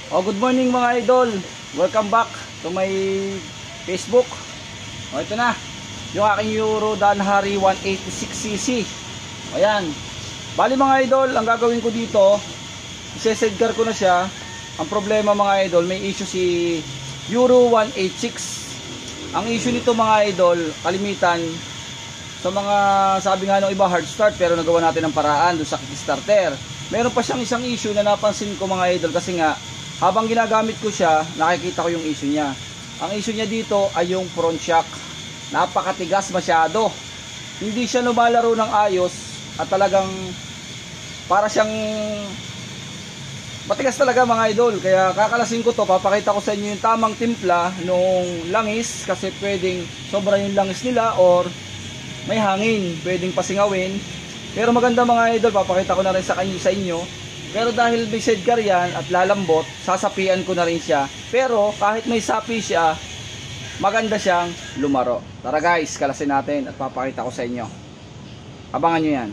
Good morning mga idol. Welcome back to my Facebook. Ito na, yung aking Euro Danhari 186cc. Ayan. Bali mga idol, ang gagawin ko dito, isesedgar ko na siya. Ang problema mga idol, may issue si Euro 186. Ang issue nito mga idol, kalimitan, sa mga sabi nga ng iba hard start, pero nagawa natin ng paraan doon sa kickstarter. Meron pa siyang isang issue na napansin ko mga idol, kasi nga habang ginagamit ko siya, nakikita ko yung issue niya. Ang issue niya dito ay yung front shock. Napakatigas masyado. Hindi siya lumalaro ng ayos at talagang para siyang matigas talaga mga idol. Kaya kakalasin ko to, papakita ko sa inyo yung tamang timpla nung langis, kasi pwedeng sobra yung langis nila or may hangin, pwedeng pasingawin. Pero maganda mga idol, papakita ko na rin sa inyo. Pero dahil may sedgar yan at lalambot, sasapian ko na rin siya. Pero kahit may sapi siya, maganda siyang lumaro. Tara guys, kalasin natin at papakita ko sa inyo. Abangan nyo yan.